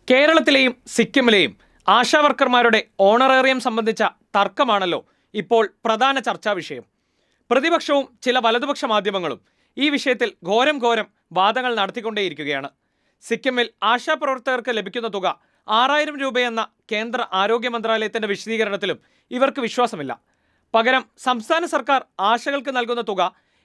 കേരളത്തിലെയും സിക്കിമിലെയും ആശാവർക്കർമാരുടെ ഓണറേറിയം സംബന്ധിച്ച തർക്കമാണല്ലോ ഇപ്പോൾ പ്രധാന ചർച്ചാ വിഷയം. പ്രതിപക്ഷവും ചില വലതുപക്ഷ മാധ്യമങ്ങളും ഈ വിഷയത്തിൽ ഘോരം വാദങ്ങൾ നടത്തിക്കൊണ്ടേയിരിക്കുകയാണ്. സിക്കിമിൽ ആശാപ്രവർത്തകർക്ക് ലഭിക്കുന്ന തുക 6000 രൂപയെന്ന കേന്ദ്ര ആരോഗ്യ മന്ത്രാലയത്തിന്റെ വിശദീകരണത്തിലും ഇവർക്ക് വിശ്വാസമില്ല. പകരം സംസ്ഥാന സർക്കാർ ആശകൾക്ക് നൽകുന്ന തുക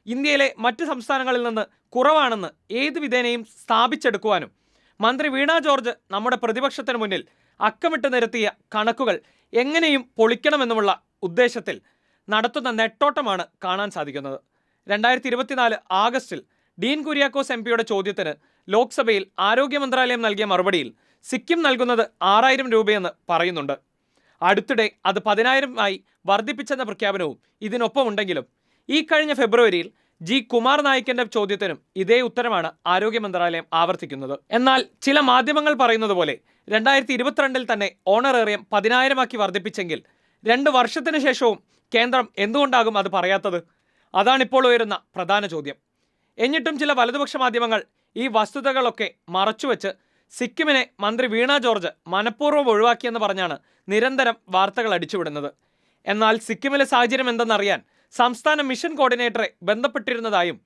ഇന്ത്യയിലെ മറ്റ് സംസ്ഥാനങ്ങളിൽ നിന്ന് കുറവാണെന്ന് ഏത് വിധേനയും സ്ഥാപിച്ചെടുക്കുവാനും മന്ത്രി വീണ ജോർജ് നമ്മുടെ പ്രതിപക്ഷത്തിന് മുന്നിൽ അക്കമിട്ട് നിരത്തിയ കണക്കുകൾ എങ്ങനെയും പൊളിക്കണമെന്നുമുള്ള ഉദ്ദേശത്തിൽ നടത്തുന്ന നെട്ടോട്ടമാണ് കാണാൻ സാധിക്കുന്നത്. 2024 ആഗസ്റ്റിൽ ഡീൻ കുര്യാക്കോസ് എംപിയുടെ ചോദ്യത്തിന് ലോക്സഭയിൽ ആരോഗ്യ മന്ത്രാലയം നൽകിയ മറുപടിയിൽ സിക്കിം നൽകുന്നത് 6000 രൂപയെന്ന് പറയുന്നുണ്ട്. അടുത്തിടെ അത് 10000 വർദ്ധിപ്പിച്ചെന്ന പ്രഖ്യാപനവും ഇതിനൊപ്പമുണ്ടെങ്കിലും ഈ കഴിഞ്ഞ ഫെബ്രുവരിയിൽ ജി കുമാർ നായിക്കിന്റെ ചോദ്യത്തിനും ഇതേ ഉത്തരമാണ് ആരോഗ്യ മന്ത്രാലയം ആവർത്തിക്കുന്നത്. എന്നാൽ ചില മാധ്യമങ്ങൾ പറയുന്നത് പോലെ 2022 തന്നെ ഓണറേറിയം 10000 വർദ്ധിപ്പിച്ചെങ്കിൽ 2 വർഷത്തിന് ശേഷവും കേന്ദ്രം എന്തുകൊണ്ടാകും അത് പറയാത്തത്? അതാണിപ്പോൾ ഉയരുന്ന പ്രധാന ചോദ്യം. എന്നിട്ടും ചില വലതുപക്ഷ മാധ്യമങ്ങൾ ഈ വസ്തുതകളൊക്കെ മറച്ചുവെച്ച് സിക്കിമിനെ മന്ത്രി വീണ ജോർജ് മനഃപൂർവ്വം ഒഴിവാക്കിയെന്ന് പറഞ്ഞാണ് നിരന്തരം വാർത്തകൾ അടിച്ചുവിടുന്നത്. എന്നാൽ സിക്കിമിലെ സാഹചര്യം എന്തെന്നറിയാൻ സംസ്ഥാന മിഷൻ കോർഡിനേറ്ററെ ബന്ധപ്പെട്ടിരുന്നതായും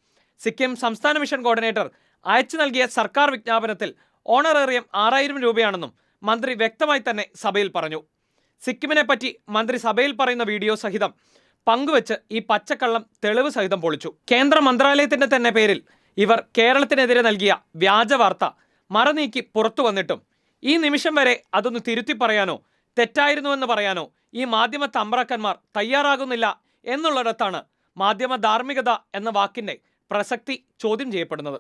സിക്കിം സംസ്ഥാന മിഷൻ കോർഡിനേറ്റർ അയച്ചു നൽകിയ സർക്കാർ വിജ്ഞാപനത്തിൽ ഓണറേറിയം 6000 രൂപയാണെന്നും മന്ത്രി വ്യക്തമായി തന്നെ സഭയിൽ പറഞ്ഞു. സിക്കിമിനെ പറ്റി മന്ത്രി സഭയിൽ പറയുന്ന വീഡിയോ സഹിതം പങ്കുവെച്ച് ഈ പച്ചക്കള്ളം തെളിവ് സഹിതം പൊളിച്ചു. കേന്ദ്ര മന്ത്രാലയത്തിന്റെ തന്നെ പേരിൽ ഇവർ കേരളത്തിനെതിരെ നൽകിയ വ്യാജ വാർത്ത മറനീക്കി പുറത്തു വന്നിട്ടും ഈ നിമിഷം വരെ അതൊന്ന് തിരുത്തി പറയാനോ തെറ്റായിരുന്നുവെന്ന് പറയാനോ ഈ മാധ്യമ തമ്പ്രാക്കന്മാർ തയ്യാറാകുന്നില്ല എന്നുള്ളിടത്താണ് മാധ്യമ ധാർമ്മികത എന്ന വാക്കിന്റെ പ്രസക്തി ചോദ്യം ചെയ്യപ്പെടുന്നത്.